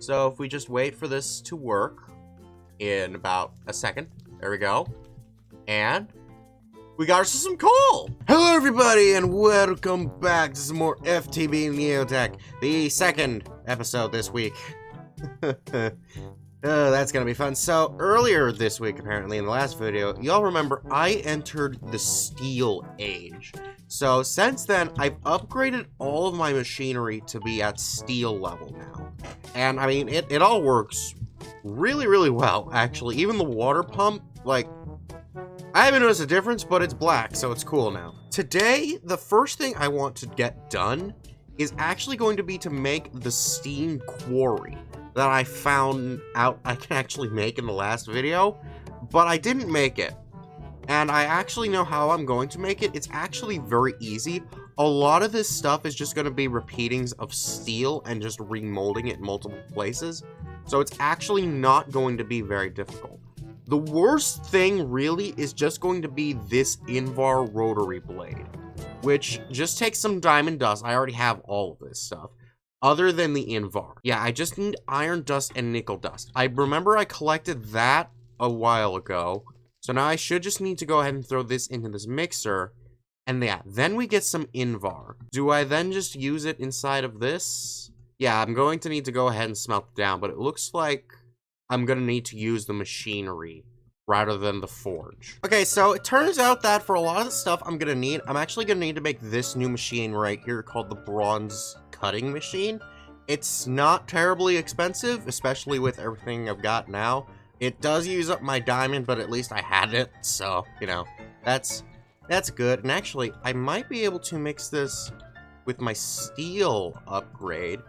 So if we just wait for this to work in about a second, there we go. And we got ourselves some coal! Hello everybody and welcome back to some more FTB NeoTech, the second episode this week. Oh, that's gonna be fun. So, earlier this week, apparently, in the last video, y'all remember I entered the Steel Age. So, since then, I've upgraded all of my machinery to be at steel level now. And, I mean, it all works really, really well, actually. Even the water pump, like, I haven't noticed a difference, but it's black, so it's cool now. Today, the first thing I want to get done is actually going to be to make the steam quarry that I found out I can actually make in the last video, but I didn't make it. And I actually know how I'm going to make it. It's actually very easy. A lot of this stuff is just going to be repeatings of steel and just remolding it in multiple places. So it's actually not going to be very difficult. The worst thing really is just going to be this Invar rotary blade, which just takes some diamond dust. I already have all of this stuff. Other than the Invar. Yeah, I just need iron dust and nickel dust. I remember I collected that a while ago. So now I should just need to go ahead and throw this into this mixer. And yeah, then we get some Invar. Do I then just use it inside of this? Yeah, I'm going to need to go ahead and smelt it down. But it looks like I'm going to need to use the machinery rather than the forge. Okay, so it turns out that for a lot of the stuff I'm going to need, I'm actually going to need to make this new machine right here called the bronze cutting machine. It's not terribly expensive, especially with everything I've got now. It does use up my diamond, but at least I had it, so, you know, that's good. And actually, I might be able to mix this with my steel upgrade,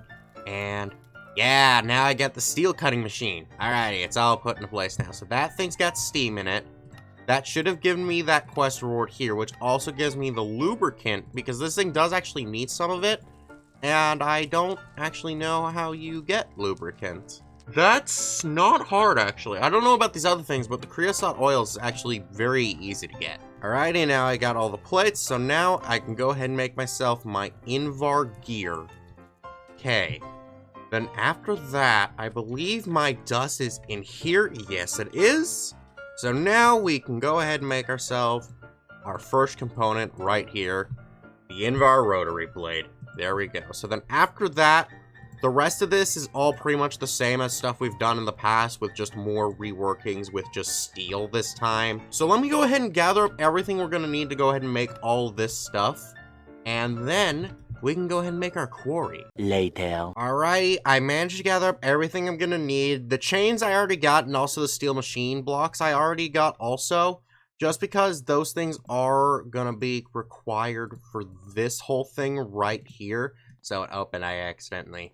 and yeah, now I get the steel cutting machine. Alrighty, it's all put into place now. So that thing's got steam in it. That should have given me that quest reward here, which also gives me the lubricant, because this thing does actually need some of it. And I don't actually know how you get lubricant. That's not hard, actually. I don't know about these other things, but the creosote oil is actually very easy to get. Alrighty, now I got all the plates, so now I can go ahead and make myself my Invar gear. Okay. Then after that, I believe my dust is in here. Yes, it is. So now we can go ahead and make ourselves our first component right here. The Invar rotary blade. There we go. So then after that, the rest of this is all pretty much the same as stuff we've done in the past with just more reworkings with just steel this time. So let me go ahead and gather up everything we're going to need to go ahead and make all this stuff. And then we can go ahead and make our quarry. Later. Alrighty, I managed to gather up everything I'm going to need. The chains I already got, and also the steel machine blocks I already got also. Just because those things are gonna be required for this whole thing right here. So, and I accidentally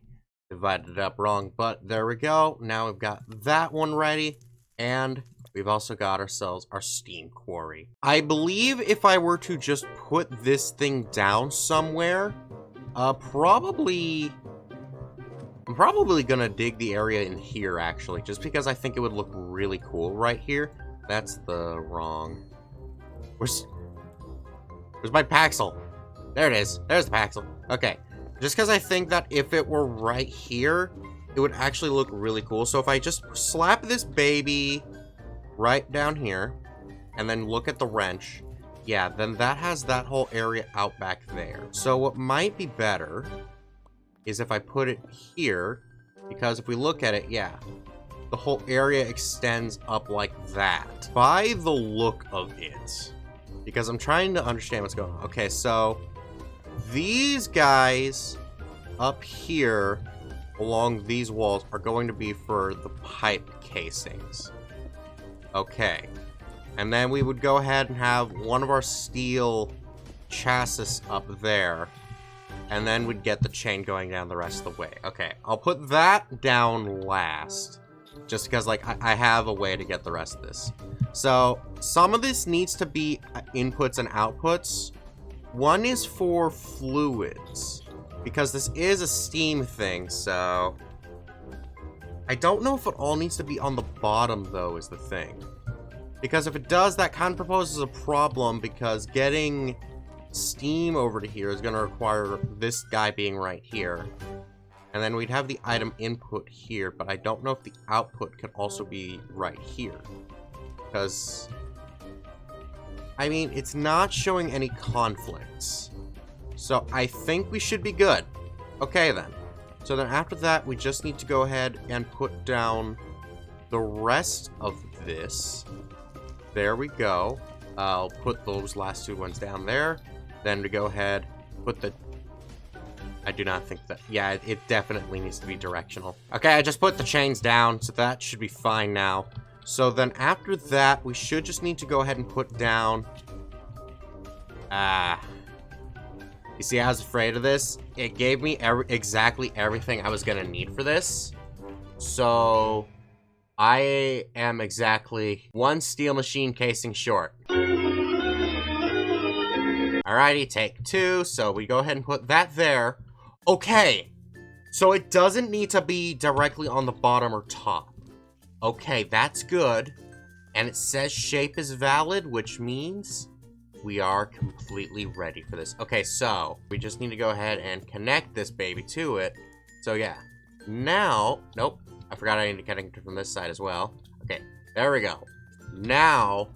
divided it up wrong. But there we go. Now we've got that one ready. And we've also got ourselves our steam quarry. I believe if I were to just put this thing down somewhere, I'm probably gonna dig the area in here, actually. Just because I think it would look really cool right here. That's the wrong... Where's my Paxel? There it is. There's the Paxel. Okay. Just because I think that if it were right here, it would actually look really cool. So if I just slap this baby right down here, and then look at the wrench, yeah, then that has that whole area out back there. So what might be better is if I put it here, because if we look at it, yeah, the whole area extends up like that. By the look of it. Because I'm trying to understand what's going on. Okay, so these guys up here along these walls are going to be for the pipe casings. Okay. And then we would go ahead and have one of our steel chassis up there. And then we'd get the chain going down the rest of the way. Okay, I'll put that down last. Just because, like, I have a way to get the rest of this. So, some of this needs to be inputs and outputs. One is for fluids. Because this is a steam thing, so... I don't know if it all needs to be on the bottom, though, is the thing. Because if it does, that kind of proposes a problem, because getting steam over to here is going to require this guy being right here. And then we'd have the item input here, but I don't know if the output could also be right here. Because, I mean, it's not showing any conflicts. So I think we should be good. Okay, then. So then after that, we just need to go ahead and put down the rest of this. There we go. I'll put those last two ones down there. Then to go ahead, put the... I do not think that... Yeah, it definitely needs to be directional. Okay, I just put the chains down, so that should be fine now. So then after that, we should just need to go ahead and put down... You see, I was afraid of this. It gave me exactly everything I was gonna need for this. So... I am exactly one steel machine casing short. Alrighty, take two. So we go ahead and put that there. Okay. So it doesn't need to be directly on the bottom or top. Okay, that's good. And it says shape is valid, which means we are completely ready for this. Okay, so we just need to go ahead and connect this baby to it. So yeah. Now, nope. I forgot I need to connect it from this side as well. Okay, there we go. Now,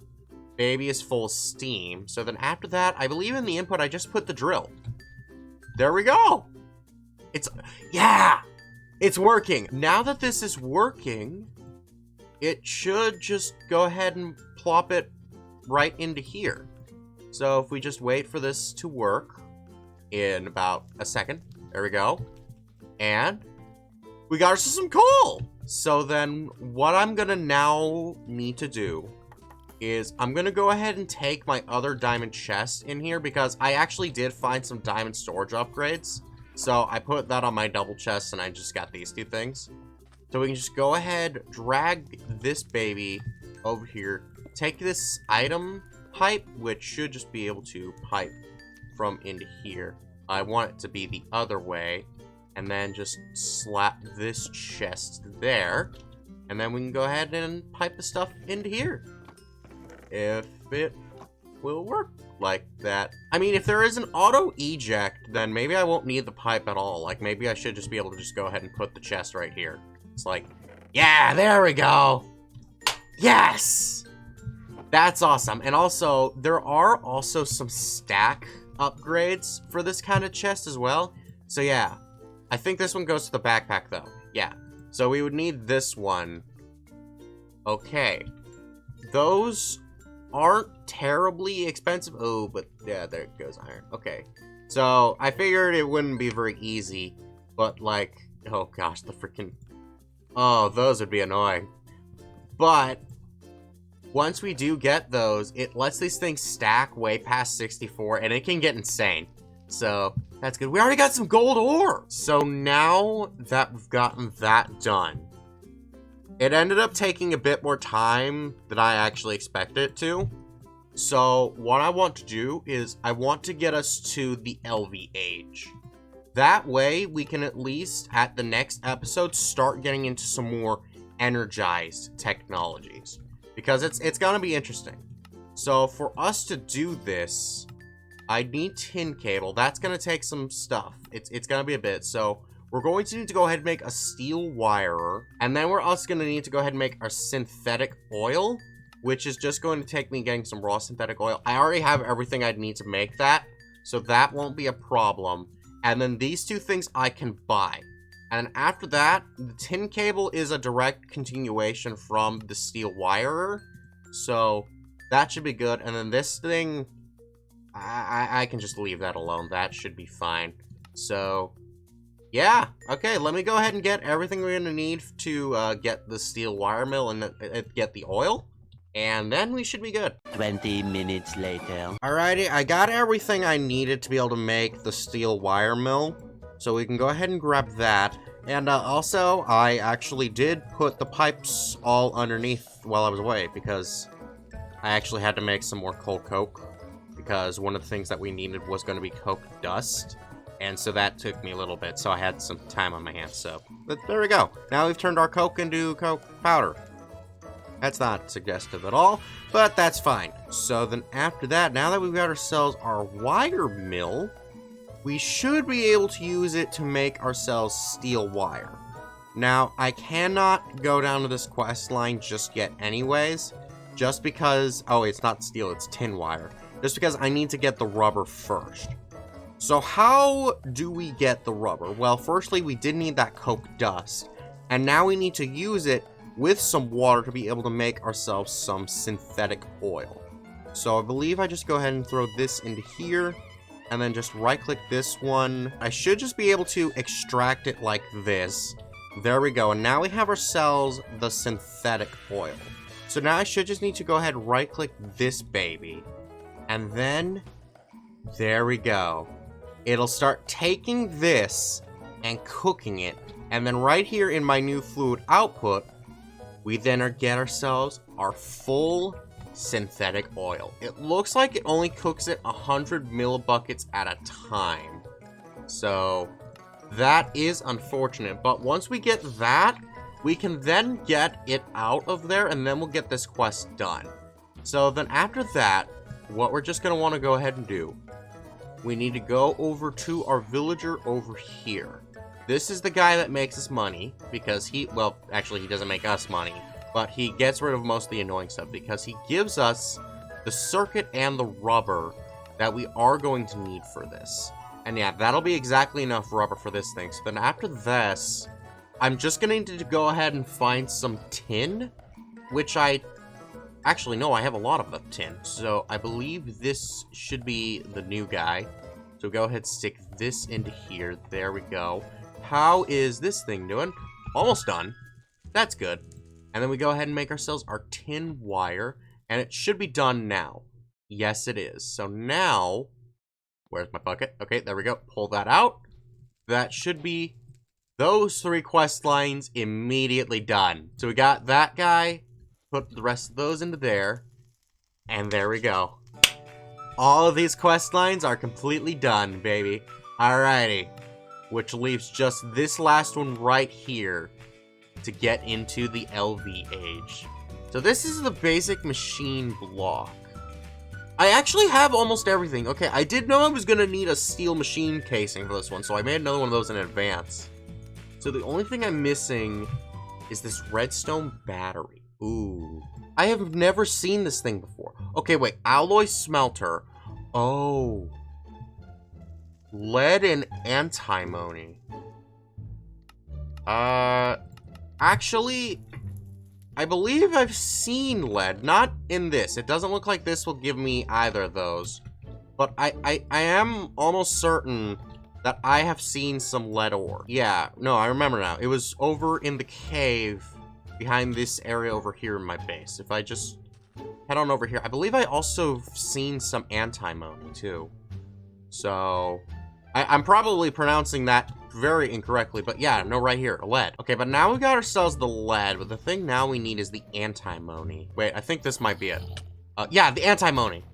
baby is full steam. So then after that, I believe in the input, I just put the drill. There we go. Yeah, it's working. Now that this is working, it should just go ahead and plop it right into here. So if we just wait for this to work in about a second, there we go. And we got ourselves some coal. So then what I'm gonna now need to do is I'm gonna go ahead and take my other diamond chest in here because I actually did find some diamond storage upgrades. So I put that on my double chest and I just got these two things. So we can just go ahead, drag this baby over here, take this item pipe, which should just be able to pipe from into here. I want it to be the other way. And then just slap this chest there. And then we can go ahead and pipe the stuff into here. If it will work like that. I mean, if there is an auto eject, then maybe I won't need the pipe at all. Like, maybe I should just be able to just go ahead and put the chest right here. It's like, yeah, there we go. Yes! That's awesome. And also, there are also some stack upgrades for this kind of chest as well. So yeah. I think this one goes to the backpack, though. Yeah. So we would need this one. Okay. Those aren't terribly expensive. Oh, but yeah, there it goes, iron. Okay. So I figured it wouldn't be very easy. But, like, oh gosh, the freaking... Oh, those would be annoying. But once we do get those, it lets these things stack way past 64, and it can get insane. So... that's good. We already got some gold ore. So now that we've gotten that done, it ended up taking a bit more time than I actually expected it to. So what I want to do is I want to get us to the LV age. That way we can at least at the next episode start getting into some more energized technologies because it's gonna be interesting. So for us to do this, I need tin cable. That's going to take some stuff. It's going to be a bit. So we're going to need to go ahead and make a steel wire. And then we're also going to need to go ahead and make our synthetic oil, which is just going to take me getting some raw synthetic oil. I already have everything I'd need to make that. So that won't be a problem. And then these two things I can buy. And after that, the tin cable is a direct continuation from the steel wire. So that should be good. And then this thing... I can just leave that alone. That should be fine. So, yeah. Okay, let me go ahead and get everything we're going to need to get the steel wire mill and get the oil. And then we should be good. 20 minutes later. Alrighty, I got everything I needed to be able to make the steel wire mill. So we can go ahead and grab that. And also, I actually did put the pipes all underneath while I was away because I actually had to make some more coal coke. Because one of the things that we needed was going to be coke dust. And so that took me a little bit, so I had some time on my hands. So, but there we go. Now we've turned our coke into coke powder. That's not suggestive at all, but that's fine. So then after that, now that we've got ourselves our wire mill, we should be able to use it to make ourselves steel wire. Now, I cannot go down to this quest line just yet anyways, just because, oh, it's not steel, it's tin wire. Just because I need to get the rubber first. So how do we get the rubber? Well, firstly, we did need that coke dust, and now we need to use it with some water to be able to make ourselves some synthetic oil. So I believe I just go ahead and throw this into here, and then just right-click this one. I should just be able to extract it like this. There we go, and now we have ourselves the synthetic oil. So now I should just need to go ahead and right-click this baby. And then, there we go. It'll start taking this and cooking it. And then right here in my new fluid output, we then get ourselves our full synthetic oil. It looks like it only cooks it 100 millibuckets at a time. So that is unfortunate, but once we get that, we can then get it out of there, and then we'll get this quest done. So then after that, what we're just going to want to go ahead and do, we need to go over to our villager over here. This is the guy that makes us money, because he, well, actually he doesn't make us money, but he gets rid of most of the annoying stuff, because he gives us the circuit and the rubber that we are going to need for this. And yeah, that'll be exactly enough rubber for this thing. So then after this, I'm just gonna need to go ahead and find some tin, which actually, no, I have a lot of the tin. So I believe this should be the new guy. So go ahead, stick this into here. There we go. How is this thing doing? Almost done. That's good. And then we go ahead and make ourselves our tin wire, and it should be done now. Yes, it is. So now, where's my bucket? Okay, there we go. Pull that out. That should be those 3 quest lines immediately done. So we got that guy, put the rest of those into there, and there we go. All of these quest lines are completely done, baby. Alrighty. Which leaves just this last one right here to get into the LV age. So this is the basic machine block. I actually have almost everything. Okay, I did know I was gonna need a steel machine casing for this one, so I made another one of those in advance. So the only thing I'm missing is this redstone battery. Ooh. I have never seen this thing before. Okay, wait, alloy smelter. Oh. Lead and antimony. Actually, I believe I've seen lead. Not in this. It doesn't look like this will give me either of those. But I am almost certain that I have seen some lead ore. Yeah, no, I remember now. It was over in the cave behind this area over here in my base. If I just head on over here. I believe I also have seen some antimony too. So I'm probably pronouncing that very incorrectly, but yeah, no, right here, lead. Okay, but now we got ourselves the lead, but the thing now we need is the antimony. Wait, I think this might be it. Yeah, the antimony.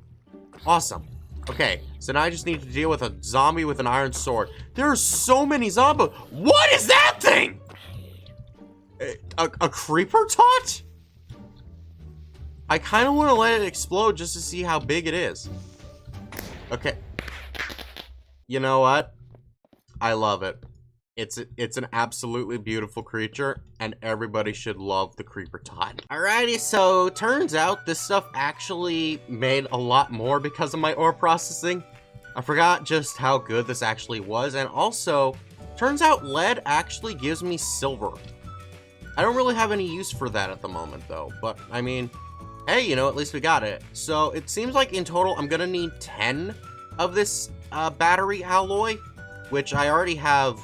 Awesome. Okay, so now I just need to deal with a zombie with an iron sword. There are so many zombies. What is that thing? A creeper tot? I kind of want to let it explode just to see how big it is. Okay. You know what? I love it. It's an absolutely beautiful creature, and everybody should love the creeper tot. Alrighty, so turns out this stuff actually made a lot more because of my ore processing. I forgot just how good this actually was, and also, turns out lead actually gives me silver. I don't really have any use for that at the moment, though, but, I mean, hey, you know, at least we got it. So, it seems like in total, I'm gonna need 10 of this battery alloy, which I already have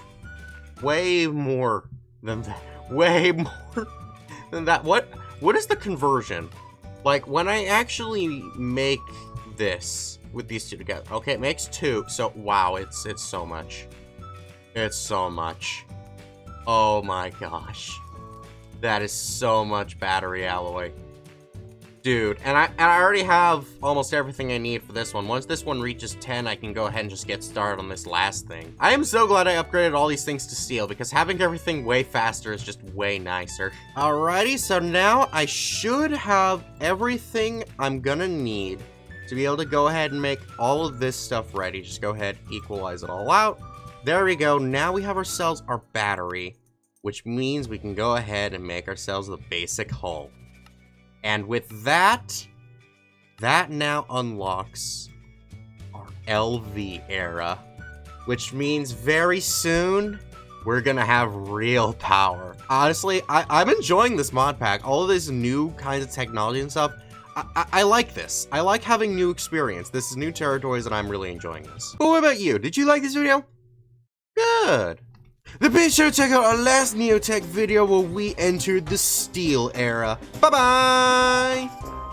way more than that. Way more than that. What is the conversion? Like, when I actually make this with these two together. Okay, it makes 2, so, wow, it's so much. It's so much. Oh my gosh. That is so much battery alloy. Dude, and I already have almost everything I need for this one. Once this one reaches 10, I can go ahead and just get started on this last thing. I am so glad I upgraded all these things to steel, because having everything way faster is just way nicer. Alrighty, so now I should have everything I'm gonna need to be able to go ahead and make all of this stuff ready. Just go ahead, equalize it all out. There we go. Now we have ourselves our battery, which means we can go ahead and make ourselves the basic hull. And with that, that now unlocks our LV era, which means very soon we're gonna have real power. Honestly, I'm enjoying this mod pack. All of these new kinds of technology and stuff. I like this. I like having new experience. This is new territories and I'm really enjoying this. But what about you? Did you like this video? Good. Then be sure to check out our last NeoTech video where we entered the steel era. Bye-bye!